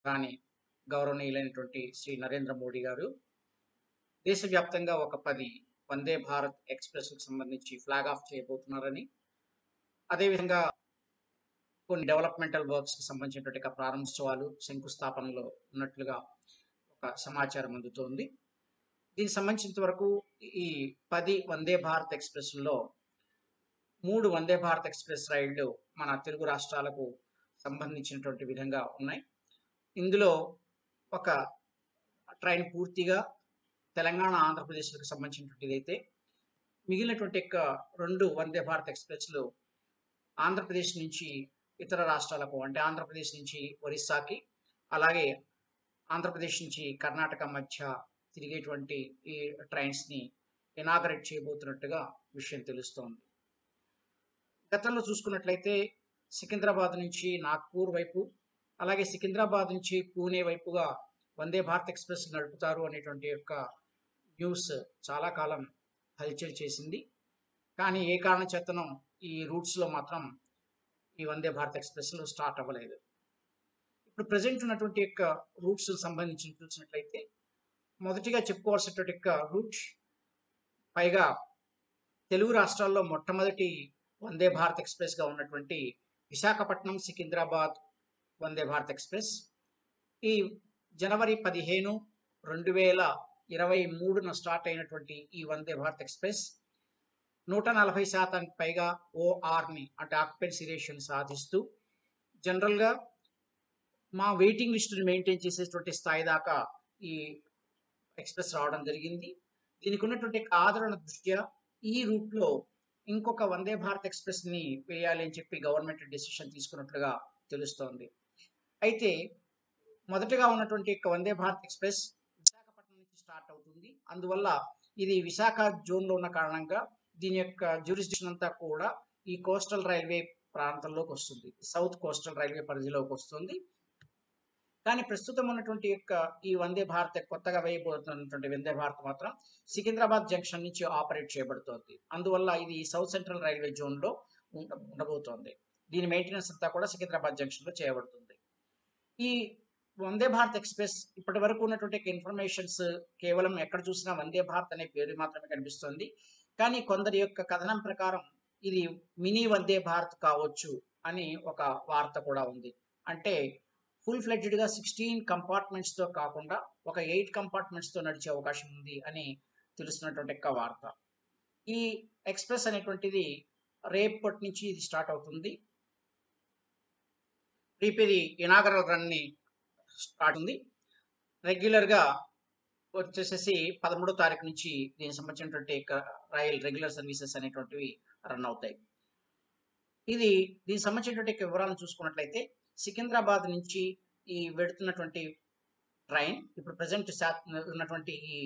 కానీ గౌరవనీయులైనటువంటి శ్రీ నరేంద్ర మోడీ గారు దేశవ్యాప్తంగా ఒక 10 వందే భారత్ ఎక్స్‌ప్రెస్‌కి సంబంధించి ఫ్లాగ్ ఆఫ్ చేయబోతున్నారని, అదేవిధంగా కొన్ని డెవలప్‌మెంటల్ వర్క్స్‌కి సంబంధించినటువంటి ప్రారంభోత్సవాలు, శంకుస్థాపనలు ఉన్నట్లుగా ఒక సమాచారం అందుతోంది. దీనికి సంబంధించినంత వరకు ఈ 10 వందే భారత్ ఎక్స్‌ప్రెస్‌ల్లో 3 వందే భారత్ ఎక్స్‌ప్రెస్ రైళ్లు మన తెలుగు రాష్ట్రాలకు సంబంధించినటువంటి విధంగా ఉన్నాయి. ఇందులో ఒక ట్రైన్ పూర్తిగా తెలంగాణ, ఆంధ్రప్రదేశ్‌లకు సంబంధించినటువంటిదైతే, మిగిలినటువంటి 2 వందే భారత్ ఎక్స్‌ప్రెస్‌లు ఆంధ్రప్రదేశ్ నుంచి ఇతర రాష్ట్రాలకు అంటే ఆంధ్రప్రదేశ్ నుంచి ఒరిస్సాకి, అలాగే ఆంధ్రప్రదేశ్ నుంచి కర్ణాటక మధ్య తిరిగేటువంటి ఈ ట్రైన్స్‌ని ఇనాగరేట్ చేయబోతున్నట్టుగా విషయం తెలుస్తోంది. గతంలో చూసుకున్నట్లయితే సికింద్రాబాద్ నుంచి నాగ్పూర్ వైపు, అలాగే సికింద్రాబాద్ నుంచి పూణే వైపుగా వందే భారత్ ఎక్స్‌ప్రెస్ నడుపుతారు అనేటువంటి న్యూస్ చాలా కాలం హల్చల్ చేసింది. కానీ ఏ కారణం చేతనో ఈ రూట్స్‌లో మాత్రం ఈ వందే భారత్ ఎక్స్‌ప్రెస్‌లు స్టార్ట్ అవ్వలేదు. ఇప్పుడు ప్రెజెంట్ ఉన్నటువంటి రూట్స్ సంబంధించి చూసినట్లయితే, మొదటిగా చెప్పుకోవాల్సినటువంటి రూట్, పైగా తెలుగు రాష్ట్రాల్లో మొట్టమొదటి వందే భారత్ ఎక్స్‌ప్రెస్‌గా ఉన్నటువంటి విశాఖపట్నం, సికింద్రాబాద్ వందే భారత్ ఎక్స్‌ప్రెస్ ఈ జనవరి 15, 2023న స్టార్ట్ అయినటువంటి ఈ వందే భారత్ ఎక్స్‌ప్రెస్ 140% పైగా ఓఆర్‌ని అంటే ఆక్యుపెన్సీ రేషియోని సాధిస్తూ జనరల్‌గా మా వెయిటింగ్ లిస్ట్‌ని మెయింటైన్ చేసేటువంటి స్థాయి దాకా ఈ ఎక్స్‌ప్రెస్ రావడం జరిగింది. దీనికి ఉన్నటువంటి ఆదరణ దృష్ట్యా ఈ రూట్‌లో ఇంకొక వందే భారత్ ఎక్స్‌ప్రెస్‌ని వేయాలి అని చెప్పి గవర్నమెంట్ డెసిషన్ తీసుకున్నట్లుగా తెలుస్తోంది. అయితే మొదటగా ఉన్నటువంటి వందే భారత్ ఎక్స్‌ప్రెస్ విశాఖపట్నం నుంచి స్టార్ట్ అవుతుంది. అందువల్ల ఇది విశాఖ జోన్‌లో ఉన్న కారణంగా దీని యొక్క జ్యూరిస్డిక్షన్ అంతా కూడా ఈ కోస్టల్ రైల్వే ప్రాంతంలోకి వస్తుంది. సౌత్ కోస్టల్ రైల్వే పరిధిలోకి వస్తుంది. కానీ ప్రస్తుతం ఉన్నటువంటి ఈ వందే భారత్ కొత్తగా వేయబోతున్నటువంటి వందే భారత్ మాత్రం సికింద్రాబాద్ జంక్షన్ నుంచి ఆపరేట్ చేయబడుతోంది. అందువల్ల ఇది సౌత్ సెంట్రల్ రైల్వే జోన్‌లో ఉండబోతోంది. దీని మెయింటెనెన్స్ అంతా కూడా సికింద్రాబాద్ జంక్షన్‌లో చేయబడుతుంది. ఈ వందే భారత్ ఎక్స్‌ప్రెస్ ఇప్పటి వరకు ఉన్నటువంటి ఇన్ఫర్మేషన్స్ కేవలం ఎక్కడ చూసినా వందే భారత్ అనే పేరు మాత్రమే కనిపిస్తుంది. కానీ కొందరి యొక్క కథనం ప్రకారం ఇది మినీ వందే భారత్ కావచ్చు అని ఒక వార్త కూడా ఉంది. అంటే ఫుల్ ఫ్లెడ్జ్డ్‌గా 16 కంపార్ట్మెంట్స్‌తో కాకుండా ఒక 8 కంపార్ట్మెంట్స్‌తో నడిచే అవకాశం ఉంది అని తెలుస్తున్నటువంటి వార్త. ఈ ఎక్స్‌ప్రెస్ అనేటువంటిది రేపటి నుంచి ఇది స్టార్ట్ అవుతుంది. రేపు ఇది ఇనాగరల్ రన్‌ని స్టార్ట్ ఉంది. రెగ్యులర్‌గా వచ్చేసేసి 13వ తారీఖు నుంచి దీనికి సంబంధించినటువంటి రెగ్యులర్ సర్వీసెస్ అనేటువంటివి రన్ అవుతాయి. దీనికి సంబంధించినటువంటి వివరాలను చూసుకున్నట్లయితే, సికింద్రాబాద్ నుంచి ఈ వెడుతున్నటువంటి ట్రైన్ ఇప్పుడు ప్రెజెంట్ ఉన్నటువంటి ఈ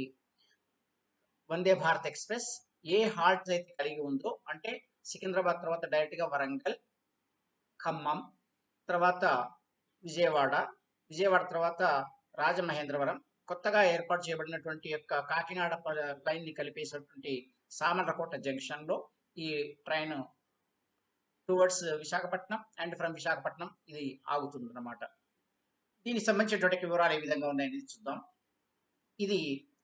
వందే భారత్ ఎక్స్‌ప్రెస్ ఏ హాల్ట్స్ అయితే కలిగి ఉందో, అంటే సికింద్రాబాద్ తర్వాత డైరెక్ట్‌గా వరంగల్, ఖమ్మం, తర్వాత విజయవాడ, విజయవాడ తర్వాత రాజమహేంద్రవరం, కొత్తగా ఏర్పాటు చేయబడినటువంటి కాకినాడ లైన్‌ని కలిపేసినటువంటి సామర్లకోట జంక్షన్‌లో ఈ train towards Visakhapatnam and from Visakhapatnam ఇది ఆగుతుందన్నమాట. దీనికి సంబంధించినటువంటి వివరాలు ఏ విధంగా ఉన్నాయనేది చూద్దాం. ఇది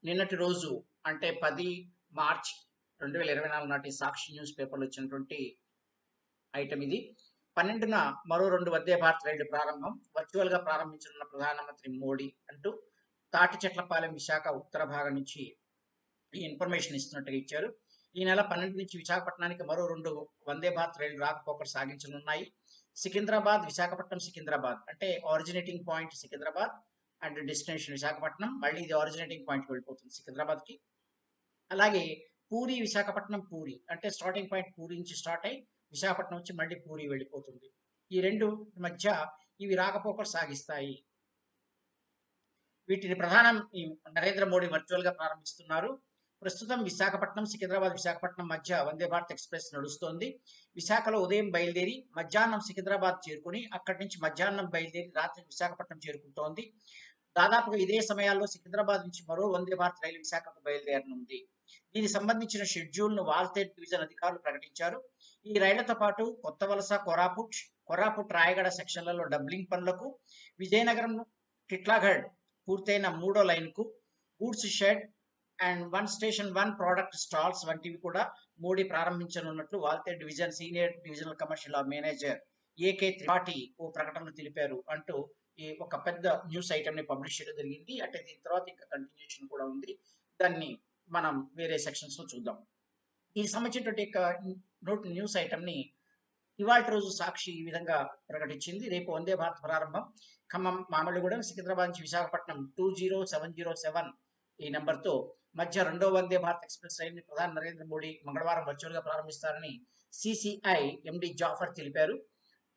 నిన్నటి రోజు అంటే 10 మార్చ్ 2024 నాటి సాక్షి న్యూస్ పేపర్‌లో వచ్చినటువంటి ఐటెమ్ ఇది. 12న మరో 2 వందే భారత్ రైళ్లు ప్రారంభం. వర్చువల్‌గా ప్రారంభించనున్న ప్రధానమంత్రి మోడీ అంటూ తాటిచెట్లపాలెం విశాఖ ఉత్తర భాగం నుంచి ఈ ఇన్ఫర్మేషన్ ఇస్తున్నట్టుగా ఇచ్చారు. ఈ నెల 12 నుంచి విశాఖపట్నానికి మరో 2 వందే భారత్ రైళ్లు రాకపోకలు సాగించనున్నాయి. సికింద్రాబాద్, విశాఖపట్నం, సికింద్రాబాద్ అంటే originating point Secunderabad and destination Visakhapatnam. మళ్ళీ ఇది ఆరిజినేటింగ్ పాయింట్‌కి వెళ్ళిపోతుంది సికింద్రాబాద్‌కి. అలాగే పూరి, విశాఖపట్నం, పూరి అంటే స్టార్టింగ్ పాయింట్ పూరి నుంచి స్టార్ట్ అయ్యి విశాఖపట్నం వచ్చి మళ్ళీ పూరి వెళ్ళిపోతుంది. ఈ 2 మధ్య ఇవి రాకపోకలు సాగిస్తాయి. వీటిని నరేంద్ర మోడీ వర్చువల్‌గా ప్రారంభిస్తున్నారు. ప్రస్తుతం విశాఖపట్నం, సికింద్రాబాద్, విశాఖపట్నం మధ్య వందే భారత్ ఎక్స్‌ప్రెస్ నడుస్తోంది. విశాఖలో ఉదయం బయలుదేరి మధ్యాహ్నం సికింద్రాబాద్ చేరుకొని అక్కడి నుంచి మధ్యాహ్నం బయలుదేరి రాత్రి విశాఖపట్నం చేరుకుంటోంది. దాదాపుగా ఇదే సమయాల్లో సికింద్రాబాద్ నుంచి మరో వందే భారత్ రైలు విశాఖకు బయలుదేరనుంది. దీనికి సంబంధించిన షెడ్యూల్‌ను వాల్తేరు డివిజన్ అధికారులు ప్రకటించారు. ఈ రైళ్లతో పాటు కొత్తవలస, కోరాపుట్, రాయగడ సెక్షన్లలో డబ్లింగ్ పనులకు, విజయనగరం టిట్లాగఢ్ పూర్తయిన 3వ లైన్కు goods shed and 1 station 1 product stalls వంటివి కూడా మోడీ ప్రారంభించనున్నట్లు Waltair division senior divisional commercial manager AK Tripathi ఓ ప్రకటనలో తెలిపారు అంటూ ఈ ఒక పెద్ద న్యూస్ ఐటమ్ ని పబ్లిష్ చేయడం జరిగింది. అంటే దీని తర్వాత ఇంకా కంటిన్యూషన్ కూడా ఉంది. దాన్ని మనం వేరే సెక్షన్స్ లో చూద్దాం. దీనికి సంబంధించినటువంటి న్యూస్ ఐటమ్ ని ఇవాళ రోజు సాక్షి ఈ విధంగా ప్రకటించింది. రేపు వందే భారత్ ప్రారంభం. ఖమ్మం, మామిళ్ళగూడెం, సికింద్రాబాద్ నుంచి విశాఖపట్నం 20707 ఈ నెంబర్తో మధ్య రెండో వందే భారత్ ఎక్స్ప్రెస్ రైలుని ప్రధాని నరేంద్ర మోడీ మంగళవారం వర్చువల్ గా ప్రారంభిస్తారని సిసిఐ ఎండి జాఫర్ తెలిపారు.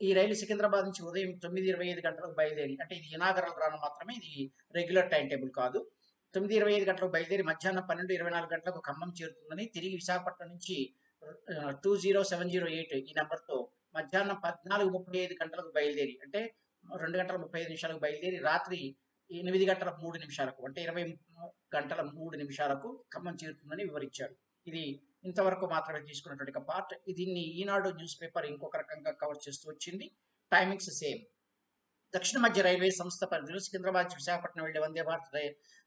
ఈ రైలు సికింద్రాబాద్ నుంచి ఉదయం 9:25 గంటలకు బయలుదేరి, అంటే ఇది ఇనాగరల్ రన్ మాత్రమే, ఇది రెగ్యులర్ టైం టేబుల్ కాదు. 9:25 గంటలకు బయలుదేరి మధ్యాహ్నం 12:24 గంటలకు ఖమ్మం చేరుతుందని, తిరిగి విశాఖపట్నం నుంచి 20708 ఈ నెంబర్తో మధ్యాహ్నం 14:35 గంటలకు బయలుదేరి, అంటే 2 గంటల 35 నిమిషాలకు బయలుదేరి రాత్రి 8 గంటల 3 నిమిషాలకు, అంటే 20 గంటల 3 నిమిషాలకు ఖమ్మం చేరుతుందని వివరించారు. ఇది ఇంతవరకు మాత్రమే తీసుకున్నటువంటి పార్ట్. దీన్ని ఈనాడు న్యూస్ పేపర్ ఇంకొక రకంగా కవర్ చేస్తూ వచ్చింది. Timings same. దక్షిణ మధ్య రైల్వే సంస్థ పరిధిలో సికింద్రాబాద్ నుంచి విశాఖపట్నం వెళ్లే వందే భారత్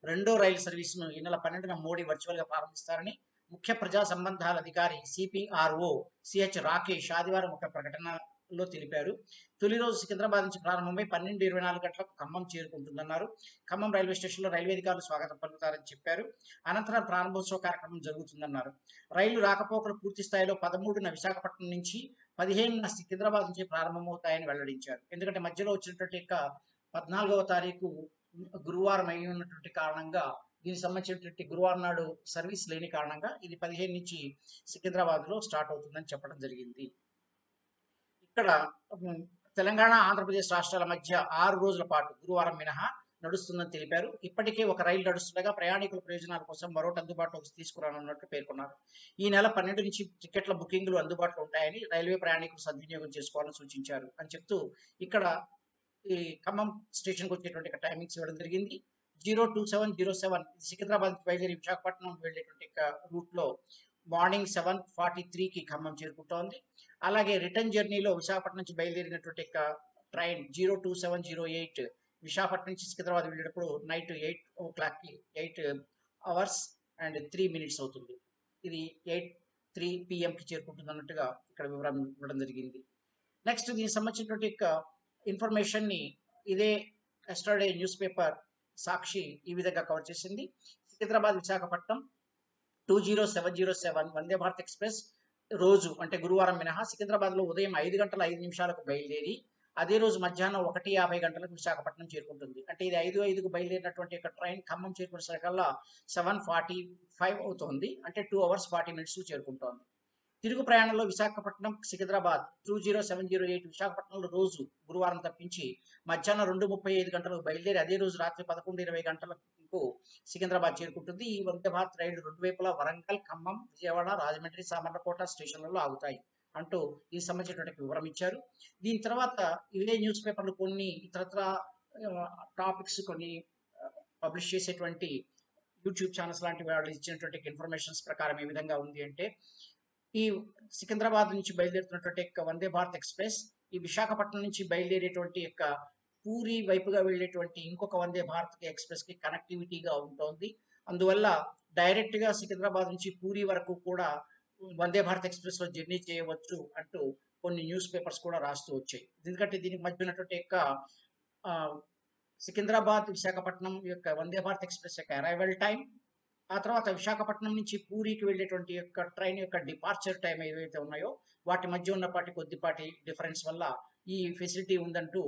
రెండో రైలు సర్వీసును ఈ నెల 12న మోడీ వర్చువల్ గా ప్రారంభిస్తారని ముఖ్య ప్రజా సంబంధాల అధికారి సిపిఆర్ఓ సిహెచ్ రాకేష్ ఆదివారం ఒక ప్రకటనలో తెలిపారు. తొలి రోజు సికింద్రాబాద్ నుంచి ప్రారంభమై 12:24 గంటలకు ఖమ్మం చేరుకుంటుందన్నారు. ఖమ్మం రైల్వే స్టేషన్లో రైల్వే అధికారులు స్వాగతం పలుకుతారని చెప్పారు. అనంతరం ప్రారంభోత్సవ కార్యక్రమం జరుగుతుందన్నారు. రైలు రాకపోకలు పూర్తి స్థాయిలో 13న విశాఖపట్నం నుంచి, 15న సికింద్రాబాద్ నుంచి ప్రారంభమవుతాయని వెల్లడించారు. ఎందుకంటే మధ్యలో వచ్చినటువంటి 14వ తారీఖు గురువారం అయి ఉన్నటువంటి కారణంగా, దీనికి సంబంధించినటువంటి గురువారం నాడు సర్వీస్ లేని కారణంగా ఇది 15 నుంచి సికింద్రాబాద్ లో స్టార్ట్ అవుతుందని చెప్పడం జరిగింది. ఇక్కడ తెలంగాణ, ఆంధ్రప్రదేశ్ రాష్ట్రాల మధ్య 6 రోజుల పాటు గురువారం మినహా నడుస్తుందని తెలిపారు. ఇప్పటికే ఒక రైలు నడుస్తుండగా ప్రయాణికుల ప్రయోజనాల కోసం మరొకటి అందుబాటులోకి తీసుకురానున్నట్లు పేర్కొన్నారు. ఈ నెల 12 నుంచి టికెట్ల బుకింగ్లు అందుబాటులో ఉంటాయని, రైల్వే ప్రయాణికులు సద్వినియోగం చేసుకోవాలని సూచించారు అని చెప్తూ ఇక్కడ ఈ ఖమ్మం స్టేషన్కి వచ్చేటువంటి టైమింగ్స్ ఇవ్వడం జరిగింది. 02707 సికింద్రాబాద్ బయలుదేరి విశాఖపట్నం వెళ్ళేటువంటి రూట్ లో మార్నింగ్ 7:43కి ఖమ్మం చేరుకుంటోంది. అలాగే రిటర్న్ జర్నీలో విశాఖపట్నం నుంచి బయలుదేరినటువంటి ట్రైన్ 02708 విశాఖపట్నం నుంచి సికింద్రాబాద్ వెళ్ళేటప్పుడు నైట్ 8 hours and 3 minutes అవుతుంది. ఇది 8:03 PM కి చేరుకుంటుంది అన్నట్టుగా ఇక్కడ వివరం ఇవ్వడం జరిగింది. నెక్స్ట్ దీనికి సంబంధించినటువంటి ఇన్ఫర్మేషన్ ని ఇదే ఎస్టర్డే న్యూస్ పేపర్ సాక్షి ఈ విధంగా కవర్ చేసింది. సికింద్రాబాద్ విశాఖపట్నం 20707 వందే భారత్ ఎక్స్ప్రెస్ రోజు, అంటే గురువారం మినహా సికింద్రాబాద్ లో ఉదయం 5 గంటల 5 నిమిషాలకు బయలుదేరి అదే రోజు మధ్యాహ్నం 1:50 గంటలకు విశాఖపట్నం చేరుకుంటుంది. అంటే ఇది 5:05కు బయలుదేరినటువంటి ట్రైన్ ఖమ్మం చేరుకునేసరికల్లా 7:45 అవుతుంది. అంటే 2 hours 40 minutes చేరుకుంటోంది. తిరుగు ప్రయాణంలో విశాఖపట్నం సికింద్రాబాద్ 20708 విశాఖపట్నంలో రోజు గురువారం తప్పించి మధ్యాహ్నం 2:35 గంటలకు బయలుదేరి అదే రోజు రాత్రి 11:20 గంటలకు సికింద్రాబాద్ చేరుకుంటుంది. ఈ వందే భారత్ రైలు రెండు వైపులా వరంగల్, ఖమ్మం, విజయవాడ, రాజమండ్రి, సామర్లకోట స్టేషన్లలో ఆగుతాయి అంటూ ఈ సంబంధించినటువంటి వివరం ఇచ్చారు. దీని తర్వాత ఇవే న్యూస్ పేపర్లు కొన్ని ఇతరత్ర టాపిక్స్ కొన్ని పబ్లిష్ చేసేటువంటి యూట్యూబ్ ఛానల్స్ లాంటి వాళ్ళు ఇచ్చినటువంటి ఇన్ఫర్మేషన్స్ ప్రకారం ఏ విధంగా ఉంది అంటే, ఈ సికింద్రాబాద్ నుంచి బయలుదేరుతున్నటువంటి వందే భారత్ ఎక్స్ప్రెస్ ఈ విశాఖపట్నం నుంచి బయలుదేరేటువంటి పూరి వైపుగా వెళ్ళేటువంటి ఇంకొక వందే భారత్ ఎక్స్ప్రెస్ కి కనెక్టివిటీగా ఉంటుంది. అందువల్ల డైరెక్ట్ గా సికింద్రాబాద్ నుంచి పూరి వరకు కూడా వందే భారత్ ఎక్స్ప్రెస్ లో జర్నీ చేయవచ్చు అంటూ కొన్ని న్యూస్ పేపర్స్ కూడా రాస్తూ వచ్చాయి. ఎందుకంటే దీనికి మధ్య ఉన్నటువంటి సికింద్రాబాద్ విశాఖపట్నం వందే భారత్ ఎక్స్ప్రెస్ యొక్క అరైవల్ టైం, ఆ తర్వాత విశాఖపట్నం నుంచి పూరికి వెళ్ళేటువంటి ట్రైన్ యొక్క డిపార్చర్ టైం ఏవైతే ఉన్నాయో వాటి మధ్య ఉన్నపాటి కొద్దిపాటి డిఫరెన్స్ వల్ల ఈ ఫెసిలిటీ ఉందంటూ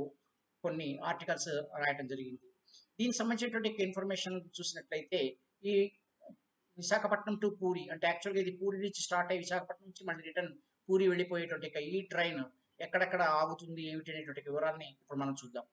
కొన్ని ఆర్టికల్స్ రాయటం జరిగింది. దీనికి సంబంధించినటువంటి ఇన్ఫర్మేషన్ చూసినట్లయితే ఈ విశాఖపట్నం టు పూరి, అంటే యాక్చువల్గా ఇది పూరి నుంచి స్టార్ట్ అయ్యి విశాఖపట్నం నుంచి మళ్ళీ రిటర్న్ పూరి వెళ్ళిపోయేటువంటి ఈ ట్రైన్ ఎక్కడెక్కడ ఆగుతుంది ఏమిటి అనేటువంటి వివరాన్ని ఇప్పుడు మనం చూద్దాం.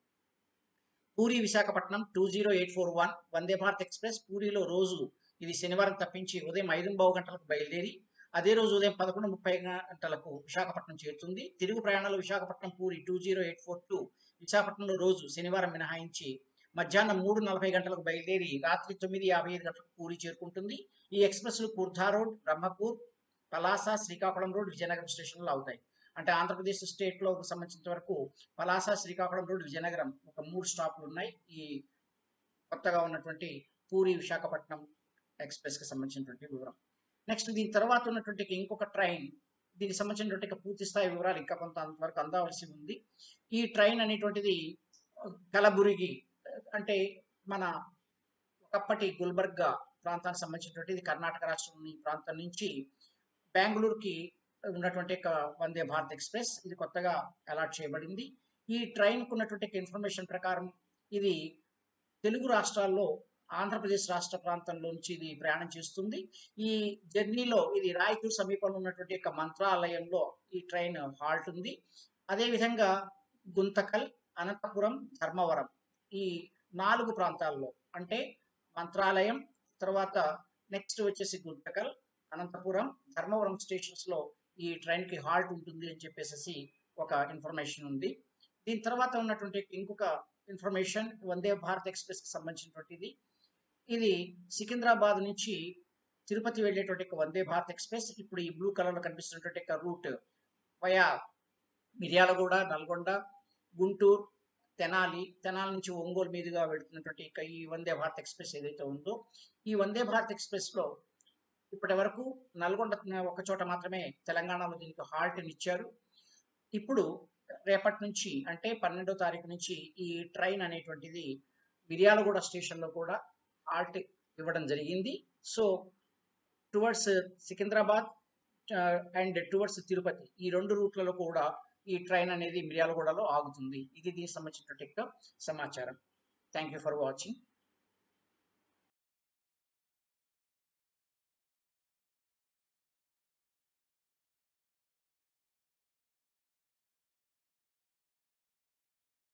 పూరి విశాఖపట్నం 20841 వందే భారత్ ఎక్స్ప్రెస్ పూరిలో రోజు ఇది శనివారం తప్పించి ఉదయం 5:15 గంటలకు బయలుదేరి అదే రోజు ఉదయం 11:30 గంటలకు విశాఖపట్నం చేరుతుంది. తిరుగు ప్రయాణంలో విశాఖపట్నం పూరి 20842 విశాఖపట్నంలో రోజు శనివారం మినహాయించి మధ్యాహ్నం 3:40 గంటలకు బయలుదేరి రాత్రి 9:55 గంటలకు పూరి చేరుకుంటుంది. ఈ ఎక్స్ప్రెస్లు కుర్ధా రోడ్, బ్రహ్మపూర్, పలాస, శ్రీకాకుళం రోడ్, విజయనగరం స్టేషన్లో అవుతాయి. అంటే ఆంధ్రప్రదేశ్ స్టేట్ లో సంబంధించిన వరకు పలాస, శ్రీకాకుళం రోడ్, విజయనగరం ఒక 3 స్టాప్లు ఉన్నాయి ఈ కొత్తగా ఉన్నటువంటి పూరి విశాఖపట్నం ఎక్స్ప్రెస్కి సంబంధించినటువంటి వివరం. నెక్స్ట్ దీని తర్వాత ఉన్నటువంటి ఇంకొక ట్రైన్, దీనికి సంబంధించినటువంటి పూర్తి స్థాయి వివరాలు ఇంకా కొంత అంతవరకు అందవలసి ఉంది. ఈ ట్రైన్ అనేటువంటిది కలబురిగి అంటే మన ఒకప్పటి గుల్బర్గా ప్రాంతానికి సంబంధించినటువంటి కర్ణాటక రాష్ట్రంలోని ప్రాంతం నుంచి బెంగళూరుకి ఉన్నటువంటి వందే భారత్ ఎక్స్ప్రెస్. ఇది కొత్తగా అలాట్ చేయబడింది. ఈ ట్రైన్కు ఉన్నటువంటి ఇన్ఫర్మేషన్ ప్రకారం ఇది తెలుగు రాష్ట్రాల్లో ఆంధ్రప్రదేశ్ రాష్ట్ర ప్రాంతంలో నుంచి ఇది ప్రయాణం చేస్తుంది. ఈ జర్నీలో ఇది రాయచూరు సమీపంలో ఉన్నటువంటి మంత్రాలయంలో ఈ ట్రైన్ హాల్ట్ ఉంది. అదేవిధంగా గుంతకల్, అనంతపురం, ధర్మవరం ఈ 4 ప్రాంతాల్లో అంటే మంత్రాలయం తర్వాత నెక్స్ట్ వచ్చేసి గుంతకల్, అనంతపురం, ధర్మవరం స్టేషన్స్లో ఈ ట్రైన్కి హాల్ట్ ఉంటుంది అని చెప్పేసి ఒక ఇన్ఫర్మేషన్ ఉంది. దీని తర్వాత ఉన్నటువంటి ఇంకొక ఇన్ఫర్మేషన్ వందే భారత్ ఎక్స్ప్రెస్కి సంబంధించినటువంటిది. ఇది సికింద్రాబాద్ నుంచి తిరుపతి వెళ్ళేటువంటి వందే భారత్ ఎక్స్ప్రెస్. ఇప్పుడు ఈ బ్లూ కలర్లో కనిపిస్తున్నటువంటి రూట్ వయా మిర్యాలగూడ, నల్గొండ, గుంటూరు, తెనాలి నుంచి ఒంగోలు మీదుగా వెళుతున్నటువంటి ఈ వందే భారత్ ఎక్స్ప్రెస్ ఏదైతే ఉందో, ఈ వందే భారత్ ఎక్స్ప్రెస్లో ఇప్పటి వరకు నల్గొండ ఒక చోట మాత్రమే తెలంగాణలో దీనికి హాల్ట్ని ఇచ్చారు. ఇప్పుడు రేపటి నుంచి అంటే 12వ తారీఖు నుంచి ఈ ట్రైన్ అనేటువంటిది మిర్యాలగూడ స్టేషన్లో కూడా హాల్ట్ ఇవ్వడం జరిగింది. So towards Secunderabad and towards Tirupati ఈ 2 రూట్లలో కూడా ఈ ట్రైన్ అనేది మిర్యాలగూడలో ఆగుతుంది. ఇది దీనికి సంబంధించినటువంటి సమాచారం. Thank you for watching.